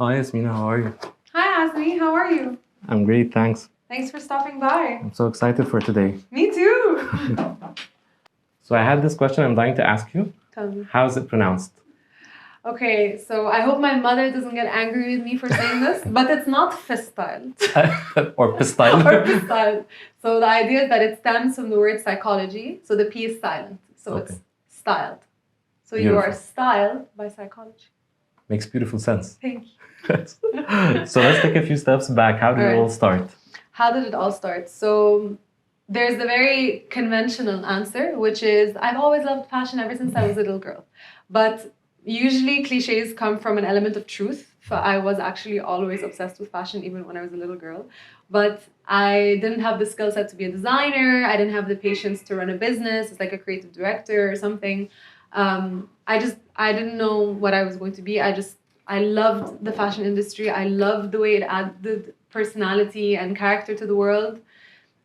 Hi, Yasmina, how are you? Hi, Asmi. How are you? I'm great, thanks. Thanks for stopping by. I'm so excited for today. Me too. So I had this question I'm dying to ask you. Tell me. How is it pronounced? Okay, so I hope my mother doesn't get angry with me for saying this, but it's not pstyled. Or pstyled? Or pstyled. So the idea is that it stems from the word psychology. So the P is silent. So Okay. it's styled. So Beautiful. you are styled by psychology. Makes beautiful sense. Thank you. So let's take a few steps back. How did it all start? How did it all start? So there's the very conventional answer, which is I've always loved fashion ever since I was a little girl. But usually cliches come from an element of truth. So I was actually always obsessed with fashion even when I was a little girl. But I didn't have the skill set to be a designer. I didn't have the patience to run a business as like a creative director or something. I didn't know what I was going to be. I loved the fashion industry. I loved the way it added personality and character to the world.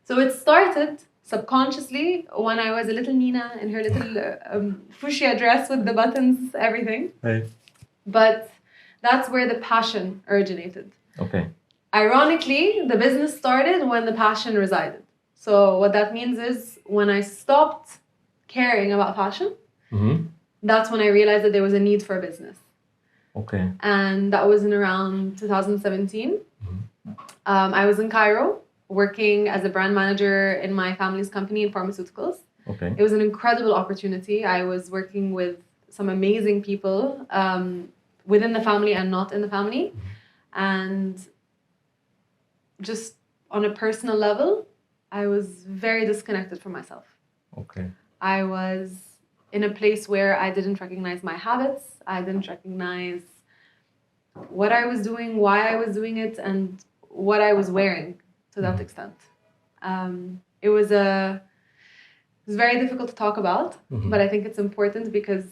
So it started subconsciously when I was a little Nina in her little fuchsia dress with the buttons, everything. Hey. But that's where the passion originated. Okay. Ironically, the business started when the passion resided. So what that means is when I stopped caring about fashion, that's when I realized that there was a need for a business. Okay. And that was in around 2017. I was in Cairo working as a brand manager in my family's company in pharmaceuticals. Okay. It was an incredible opportunity. I was working with some amazing people within the family and not in the family. And just on a personal level, I was very disconnected from myself. Okay. I was in a place where I didn't recognize my habits. I didn't recognize what I was doing, why I was doing it, and what I was wearing to that extent. It was very difficult to talk about, but I think it's important because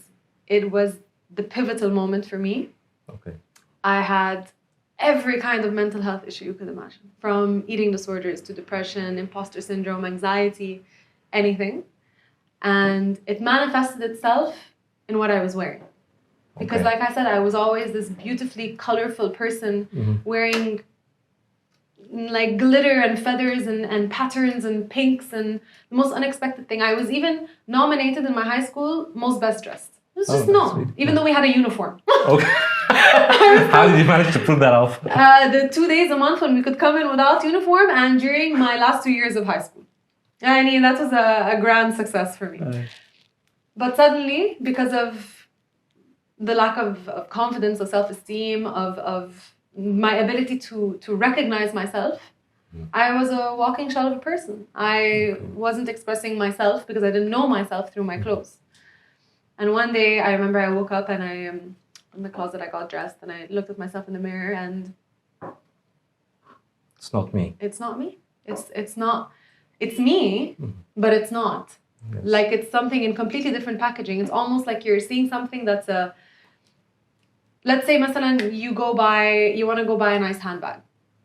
it was the pivotal moment for me. Okay. I had every kind of mental health issue you could imagine, from eating disorders to depression, imposter syndrome, anxiety, anything. And it manifested itself in what I was wearing. Because like I said, I was always this beautifully colorful person wearing like glitter and feathers and patterns and pinks and the most unexpected thing. I was even nominated in my high school most best dressed. It was just known, even though we had a uniform. Okay. How did you manage to pull that off? The 2 days a month when we could come in without uniform and during my last 2 years of high school. I mean, that was a grand success for me. But suddenly, because of the lack of confidence, of self-esteem, of my ability to recognize myself, I was a walking shell of a person. I wasn't expressing myself because I didn't know myself through my clothes. And one day, I remember I woke up and in the closet, I got dressed and I looked at myself in the mirror and... It's not me. It's not me. It's not... It's me, but it's not. Yes. Like it's something in completely different packaging. It's almost like you're seeing something that's a... Let's say, masalan, you want to go buy a nice handbag.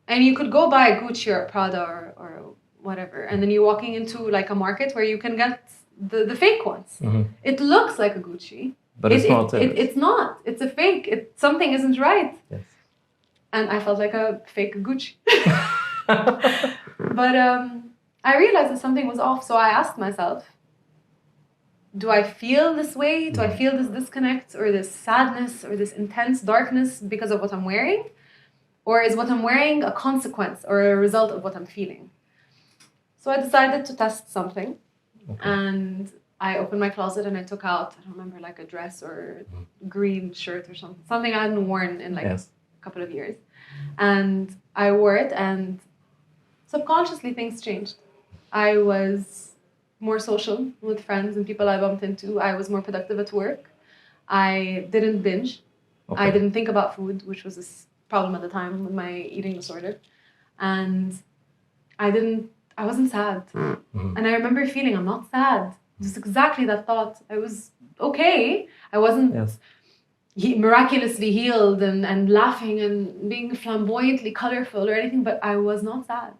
And you could go buy a Gucci or Prada or whatever. And then you're walking into like a market where you can get the fake ones. It looks like a Gucci. But it's not. It's not. It's a fake. Something isn't right. Yes. And I felt like a fake Gucci. But I realized that something was off. So I asked myself, do I feel this way? Do I feel this disconnect or this sadness or this intense darkness because of what I'm wearing? Or is what I'm wearing a consequence or a result of what I'm feeling? So I decided to test something. And I opened my closet and I took out, I don't remember, like a dress or green shirt or something I hadn't worn in like a couple of years. And I wore it and subconsciously things changed. I was more social with friends and people I bumped into. I was more productive at work. I didn't binge. I didn't think about food, which was a problem at the time with my eating disorder. And I wasn't sad. And I remember feeling I'm not sad. Just exactly that thought. I was okay. I wasn't miraculously healed and laughing and being flamboyantly colorful or anything, but I was not sad.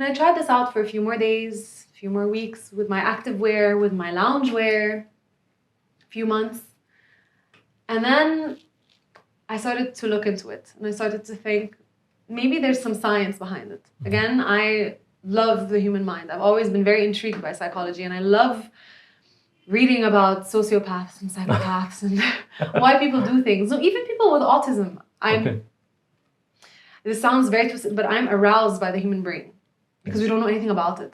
And I tried this out for a few more days, a few more weeks with my activewear, with my loungewear, a few months. And then I started to look into it, and I started to think, maybe there's some science behind it. Again, I love the human mind. I've always been very intrigued by psychology, and I love reading about sociopaths and psychopaths and why people do things. So even people with autism, this sounds very twisted, but I'm aroused by the human brain because we don't know anything about it.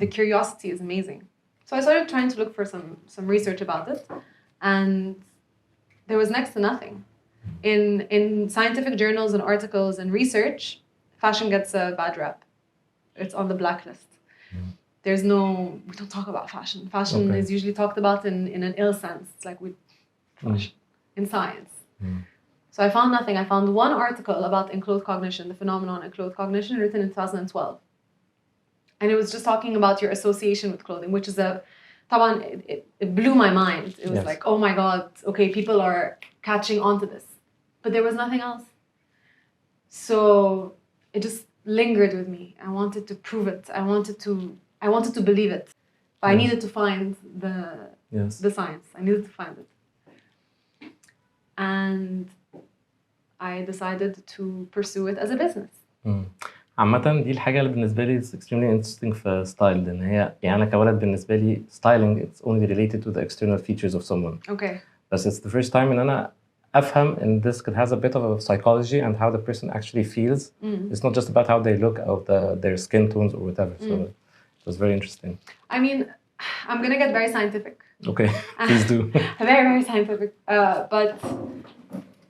The curiosity is amazing. So I started trying to look for some research about it, and there was next to nothing. In scientific journals and articles and research, fashion gets a bad rep. It's on the blacklist. We don't talk about fashion. Fashion is usually talked about in an ill sense. It's like fashion in science. So I found nothing. I found one article about enclothed cognition, the phenomenon enclothed cognition, written in 2012. And it was just talking about your association with clothing, which is it blew my mind. It was like, oh my God, okay, people are catching on to this. But there was nothing else. So it just lingered with me. I wanted to prove it. I wanted to believe it. But I needed to find the science. I needed to find it. And I decided to pursue it as a business. عامة دي الحاجة اللي بالنسبة لي is extremely interesting في style لأن هي يعني أنا كولد بالنسبة لي styling it's only related to the external features of someone. Okay. But it's the first time إن أنا أفهم and this could has a bit of a psychology and how the person actually feels. It's not just about how they look or their skin tones or whatever. So it was very interesting. I mean, I'm gonna get very scientific. Okay, please do. Very, very scientific. But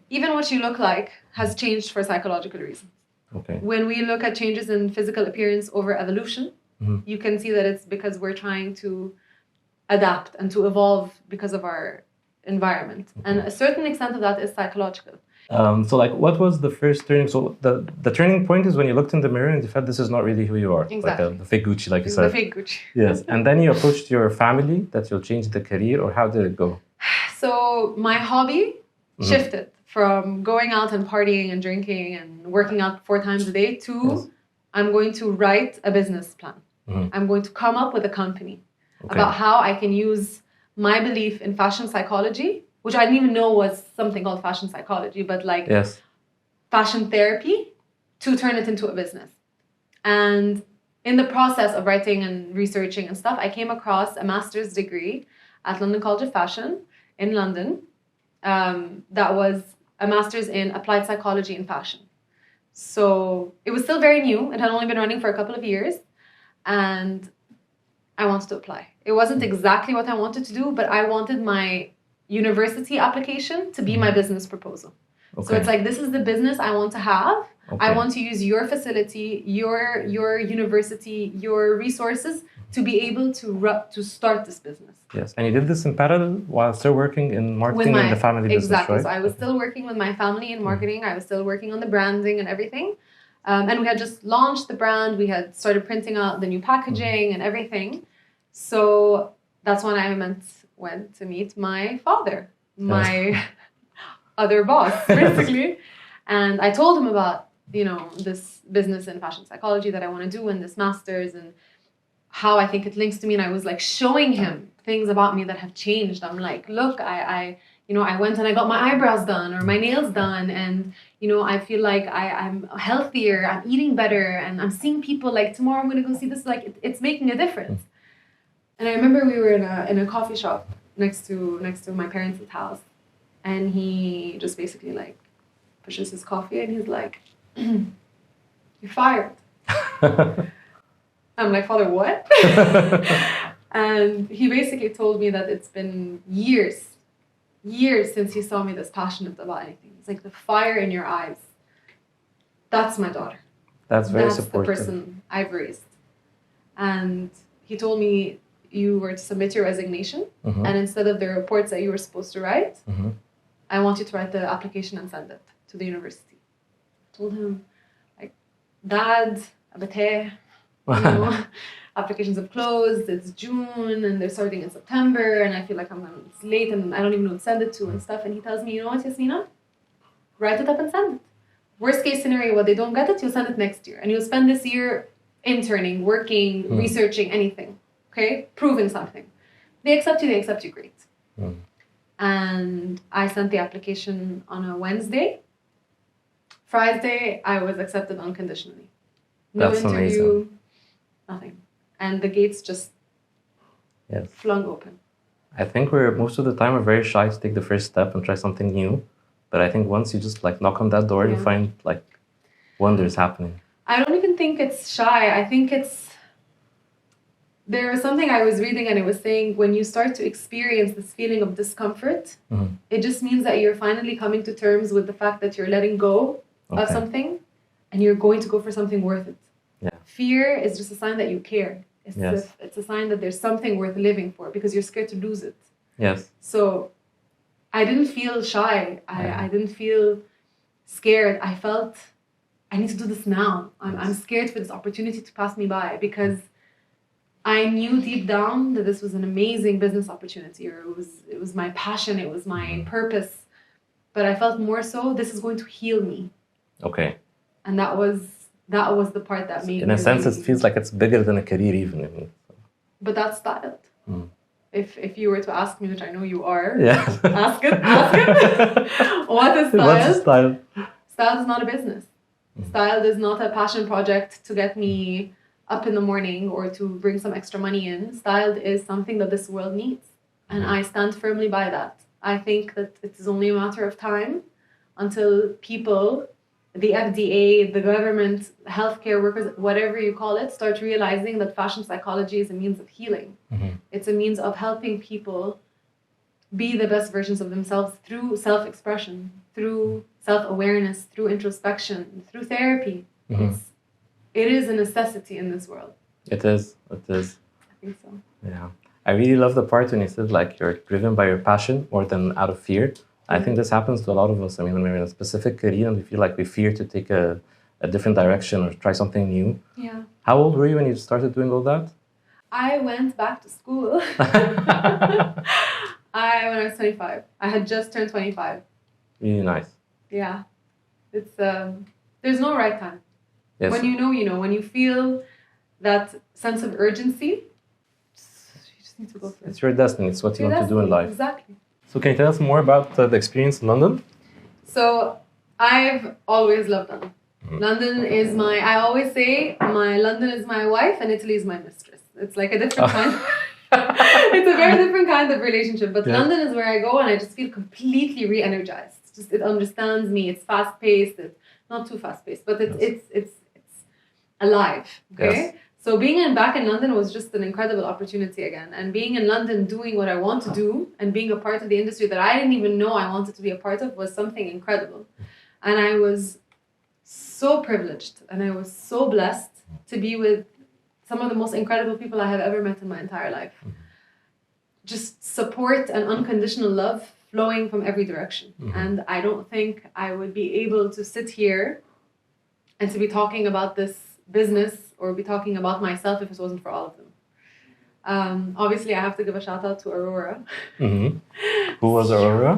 even what you look like has changed for psychological reasons. Okay. When we look at changes in physical appearance over evolution, you can see that it's because we're trying to adapt and to evolve because of our environment. And a certain extent of that is psychological. So like what was the first turning? So the turning point is when you looked in the mirror and you felt this is not really who you are. Exactly. Like the fake Gucci, like you said. The fake Gucci. Yes. And then you approached your family that you'll change the career, or how did it go? So my hobby shifted from going out and partying and drinking and working out 4 times a day to I'm going to write a business plan. I'm going to come up with a company about how I can use my belief in fashion psychology, which I didn't even know was something called fashion psychology, but like fashion therapy, to turn it into a business. And in the process of writing and researching and stuff, I came across a master's degree at London College of Fashion in London. That was a master's in applied psychology in fashion. So it was still very new. It had only been running for a couple of years. And I wanted to apply. It wasn't exactly what I wanted to do, but I wanted my university application to be my business proposal. Okay. So it's like, this is the business I want to have. Okay. I want to use your facility, your university, your resources to be able to start this business. Yes, and you did this in parallel while still working in marketing in the family business, exactly. right? So I was still working with my family in marketing. I was still working on the branding and everything. And we had just launched the brand. We had started printing out the new packaging and everything. So that's when I went to meet my father, my other boss, basically. And I told him about, this business in fashion psychology that I want to do and this master's and how I think it links to me. And I was like showing him things about me that have changed. I'm like, look, I went and I got my eyebrows done or my nails done. And, I feel like I'm healthier, I'm eating better, and I'm seeing people like tomorrow I'm going to go see this. Like it's making a difference. And I remember we were in a coffee shop next to my parents' house. And he just basically like pushes his coffee and he's like, you're fired. I'm like, Father, what? And he basically told me that it's been years since he saw me this passionate about anything. It's like the fire in your eyes. That's my daughter. That's very supportive. That's the person I've raised. And he told me you were to submit your resignation, and instead of the reports that you were supposed to write, I want you to write the application and send it to the university. I told him, like, Dad, abate, applications have closed, it's June, and they're starting in September, and I feel like it's late, and I don't even know who to send it to and stuff. And he tells me, you know what, Yasmina? Write it up and send it. Worst case scenario, what they don't get it, you'll send it next year. And you'll spend this year interning, working, researching, anything. Okay? Proving something. They accept you, great. and I sent the application on a Wednesday. Friday, I was accepted unconditionally. No That's interview, amazing. nothing. And the gates just flung open. I think most of the time we're very shy to take the first step and try something new. But I think once you just like knock on that door, you find like wonders happening. I don't even think it's shy. I think there was something I was reading and it was saying when you start to experience this feeling of discomfort, it just means that you're finally coming to terms with the fact that you're letting go of something and you're going to go for something worth it. Yeah. Fear is just a sign that you care. It's a sign that there's something worth living for because you're scared to lose it. Yes. So I didn't feel shy. I didn't feel scared. I felt I need to do this now. I'm scared for this opportunity to pass me by because I knew deep down that this was an amazing business opportunity, or it was my passion, it was my purpose. But I felt more so this is going to heal me. Okay. And that was the part that made me. In a sense, it feels like it's bigger than a career, even. But that's styled. If you were to ask me, which I know you are, yeah. ask it. What is styled? What's styled? Styled is not a business. Styled is not a passion project to get me up in the morning or to bring some extra money in. Styled is something that this world needs. And I stand firmly by that. I think that it is only a matter of time until people, the FDA, the government, healthcare workers, whatever you call it, start realizing that fashion psychology is a means of healing. It's a means of helping people be the best versions of themselves through self-expression, through self-awareness, through introspection, through therapy. It is a necessity in this world. It is. I think so. Yeah. I really love the part when you said like you're driven by your passion more than out of fear. I think this happens to a lot of us. I mean, when we're in a specific career and we feel like we fear to take a different direction or try something new. Yeah. How old were you when you started doing all that? I went back to school when I was 25. I had just turned 25. Really nice. Yeah. It's there's no right time. Yes. When you know, you know. When you feel that sense of urgency, you just need to go for it. It's your destiny. It's what you want to do in life. Exactly. So can you tell us more about the experience in London? So I've always loved London. London is I always say London is my wife and Italy is my mistress. It's like a different kind. It's a very different kind of relationship. But London is where I go and I just feel completely re-energized. It understands me. It's fast-paced. It's not too fast-paced, but it's alive. Okay. Yes. So being back in London was just an incredible opportunity again. And being in London, doing what I want to do and being a part of the industry that I didn't even know I wanted to be a part of was something incredible. And I was so privileged and I was so blessed to be with some of the most incredible people I have ever met in my entire life. Just support and unconditional love flowing from every direction. And I don't think I would be able to sit here and to be talking about this business or be talking about myself if it wasn't for all of them. Obviously, I have to give a shout out to Aurora. Who was Aurora?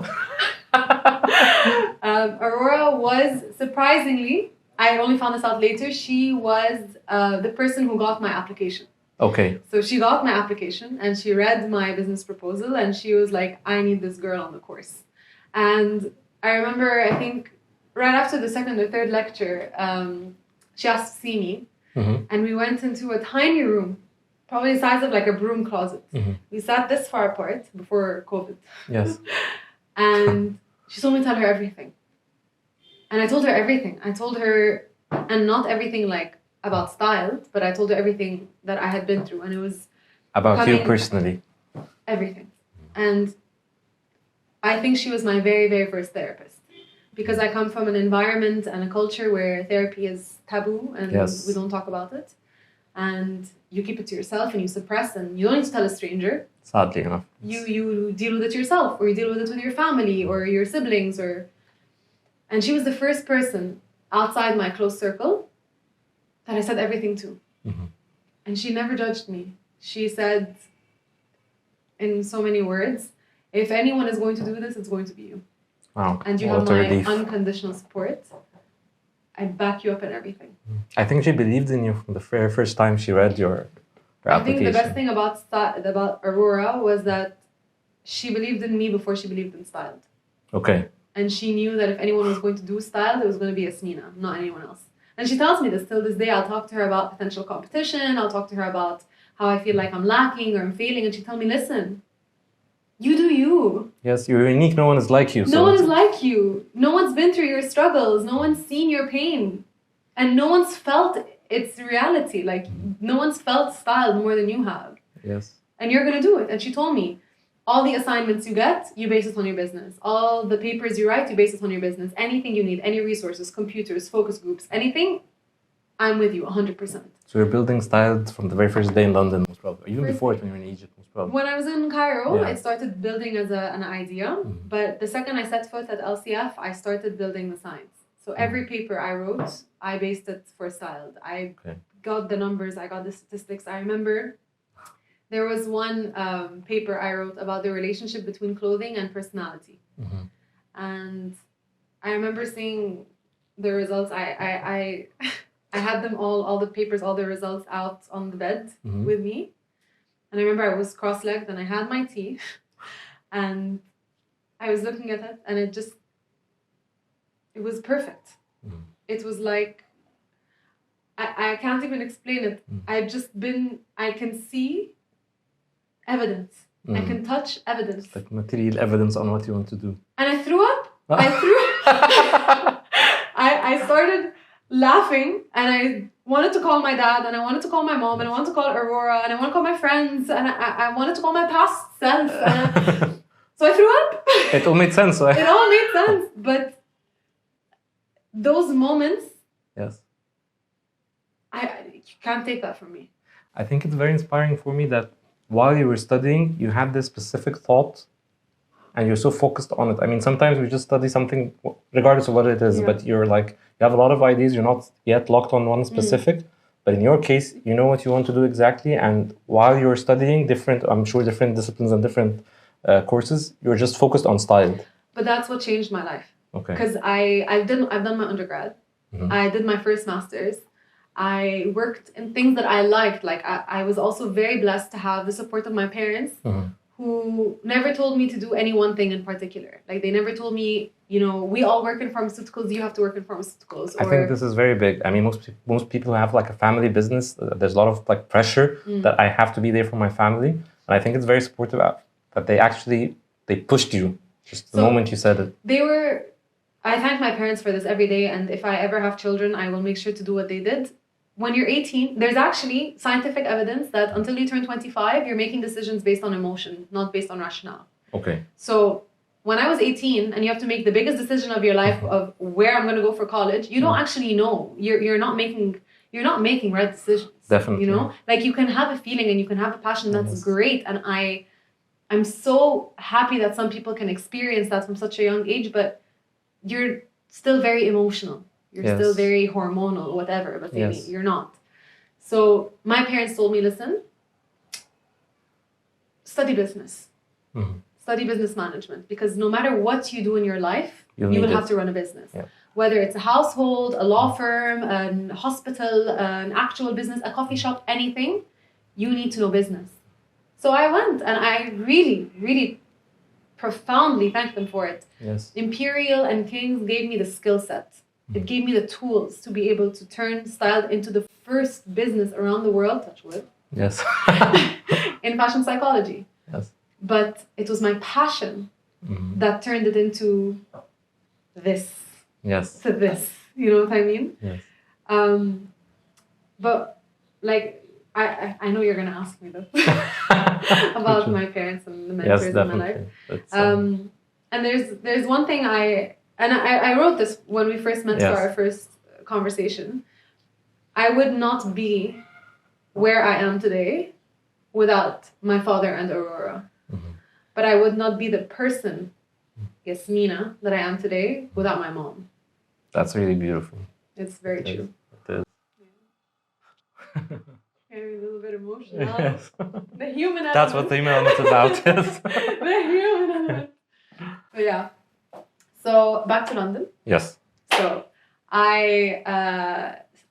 Aurora was, surprisingly, I only found this out later, she was the person who got my application. Okay. So she got my application and she read my business proposal and she was like, I need this girl on the course. And I remember, I think, right after the second or third lecture, she asked to see me. And we went into a tiny room, probably the size of like a broom closet. We sat this far apart before COVID. Yes. And she told me to tell her everything. And I told her everything. I told her, and not everything like about style, but I told her everything that I had been through. And it was about you personally. Everything. And I think she was my very, very first therapist. Because I come from an environment and a culture where therapy is taboo and we don't talk about it. And you keep it to yourself and you suppress and you don't need to tell a stranger. Sadly enough. You deal with it yourself or you deal with it with your family or your siblings or... And she was the first person outside my close circle that I said everything to. And she never judged me. She said, in so many words, if anyone is going to do this, it's going to be you. Wow. And you have my unconditional support. I back you up in everything. I think she believed in you from the very first time she read your application. I think the best thing about Aurora was that she believed in me before she believed in styled. Okay. And she knew that if anyone was going to do styled, it was going to be Yasmina, not anyone else. And she tells me this till this day. I'll talk to her about potential competition. I'll talk to her about how I feel like I'm lacking or I'm failing. And she tell me, listen, you do you. Yes, you're unique. No one is like you. No one is like you. No one's been through your struggles. No one's seen your pain. And no one's felt its reality. Like, no one's felt styled more than you have. Yes. And you're going to do it. And she told me, all the assignments you get, you base it on your business. All the papers you write, you base it on your business. Anything you need, any resources, computers, focus groups, anything, I'm with you 100%. So you're building styled from the very first day in London, most probably. Or even before it when you were in Egypt, most probably. When I was in Cairo, Yeah. it started building as an idea. But the second I set foot at LCF, I started building the science. So every paper I wrote, I based it for styled. I got the numbers, I got the statistics. I remember there was one paper I wrote about the relationship between clothing and personality. And I remember seeing the results. I had them all the papers, all the results out on the bed with me. And I remember I was cross-legged and I had my tea. And I was looking at it and it was perfect. It was like, I can't even explain it. I can see evidence. I can touch evidence. Like material evidence on what you want to do. And I threw up. I started laughing and I wanted to call my dad and I wanted to call my mom and I wanted to call Aurora and I wanted to call my friends and I wanted to call my past self. So I threw up. It all made sense, right? It all made sense. But those moments, yes, you can't take that from me. I think it's very inspiring for me that while you were studying, you had this specific thought and you're so focused on it. I mean, sometimes we just study something regardless of what it is, but you're like, you have a lot of ideas, you're not yet locked on one specific, but in your case, you know what you want to do exactly. And while you're studying I'm sure different disciplines and different courses, you're just focused on style. But that's what changed my life. Okay. Because I've done my undergrad. I did my first master's. I worked in things that I liked. Like I was also very blessed to have the support of my parents who never told me to do any one thing in particular. Like they never told me, we all work in pharmaceuticals, you have to work in pharmaceuticals. I think this is very big. I mean, most people have like a family business. There's a lot of like pressure that I have to be there for my family. And I think it's very supportive that they pushed you just the moment you said it. I thank my parents for this every day. And if I ever have children, I will make sure to do what they did. When you're 18, there's actually scientific evidence that until you turn 25, you're making decisions based on emotion, not based on rationale. Okay. So when I was 18 and you have to make the biggest decision of your life of where I'm going to go for college, you don't actually know. You're not making right decisions. Definitely. Like you can have a feeling and you can have a passion. That's great. And I'm so happy that some people can experience that from such a young age, but you're still very emotional. You're still very hormonal, whatever, but you're not. So my parents told me, listen, study business. Study business management. Because no matter what you do in your life, you will have to run a business. Yeah. Whether it's a household, a law firm, a hospital, an actual business, a coffee shop, anything, you need to know business. So I went and I really, really profoundly thank them for it. Yes. Imperial and King's gave me the skill set. It gave me the tools to be able to turn style into the first business around the world, touch wood, yes, in fashion psychology. Yes. But it was my passion that turned it into this. Yes. To this. You know what I mean? Yes. But like I know you're gonna ask me this about my parents and the mentors in my life. And there's one thing I wrote this when we first met for our first conversation. I would not be where I am today without my father and Aurora. But I would not be the person, Yasmina, that I am today without my mom. That's really beautiful. It's very true. It is. Getting a little bit emotional. Yes. The human element. That's what the human element's about. Yes. The human element. But yeah. So back to London. Yes. So I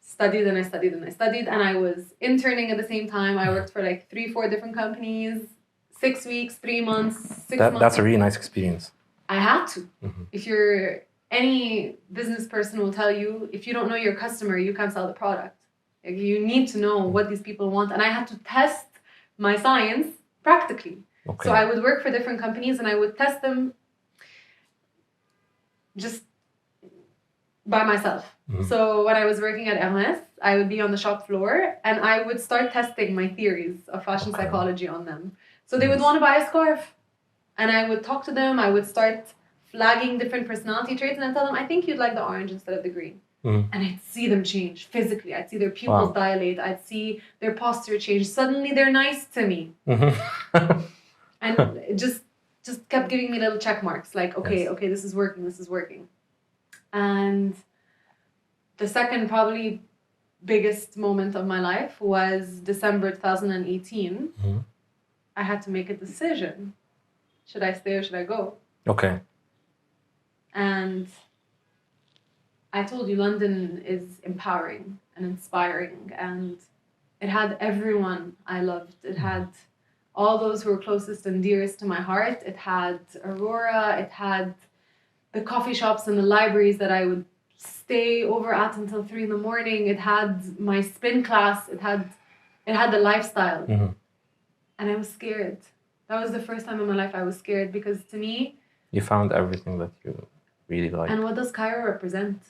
studied and I studied and I studied and I was interning at the same time. I worked for like 3-4 different companies, 6 weeks, 3 months, 6 months. That's a really nice experience. I had to. If you're any business person will tell you, if you don't know your customer, you can't sell the product. Like, you need to know what these people want. And I had to test my science practically. Okay. So I would work for different companies and I would test them just by myself. So when I was working at Hermès, I would be on the shop floor and I would start testing my theories of fashion psychology on them. So they would want to buy a scarf. And I would talk to them. I would start flagging different personality traits and I'd tell them, I think you'd like the orange instead of the green. And I'd see them change physically. I'd see their pupils dilate. I'd see their posture change. Suddenly they're nice to me. And it just kept giving me little check marks. Like, okay, this is working. And the second probably biggest moment of my life was December 2018. I had to make a decision. Should I stay or should I go? Okay. And I told you, London is empowering and inspiring, and it had everyone I loved. It had all those who were closest and dearest to my heart. It had Aurora. It had the coffee shops and the libraries that I would stay over at until 3 a.m. It had my spin class. It had the lifestyle. And I was scared. That was the first time in my life I was scared because to me... You found everything that you really liked. And what does Cairo represent?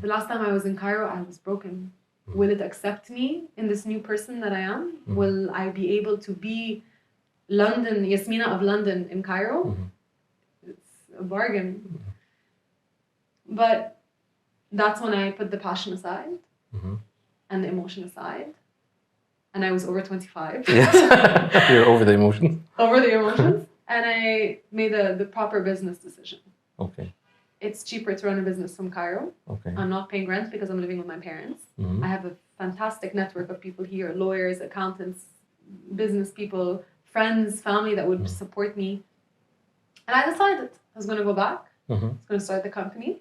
The last time I was in Cairo, I was broken. Will it accept me in this new person that I am? Will I be able to be London, Yasmina of London in Cairo? It's a bargain. But that's when I put the passion aside and the emotion aside. And I was over 25. Yes, you're over the emotions. Over the emotions. And I made the proper business decision. Okay. It's cheaper to run a business from Cairo. Okay. I'm not paying rent because I'm living with my parents. I have a fantastic network of people here, lawyers, accountants, business people, friends, family that would support me. And I decided I was going to go back. I was going to start the company.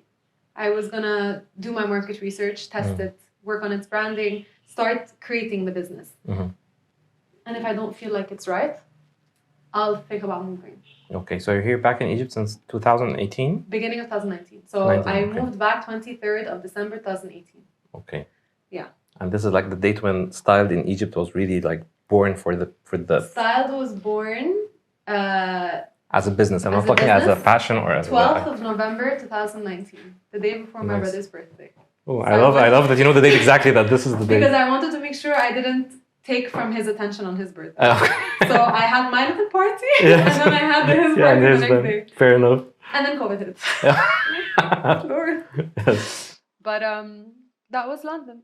I was going to do my market research, test it, work on its branding, start creating the business. And if I don't feel like it's right, I'll think about moving. Okay, so you're here back in Egypt since 2018? Beginning of 2019. So I moved back 23rd of December 2018. Okay. Yeah. And this is like the date when Styled in Egypt was really like born for the... Styled was born... as a business. I'm not talking as a passion or as 12th of November 2019. The day before my brother's birthday. Oh, I love that you know the date exactly, that this is the date. Because I wanted to make sure I didn't take from his attention on his birthday. So I had my little party, and then I had his party the next day. Fair enough. And then COVID hit. Yes. But that was London.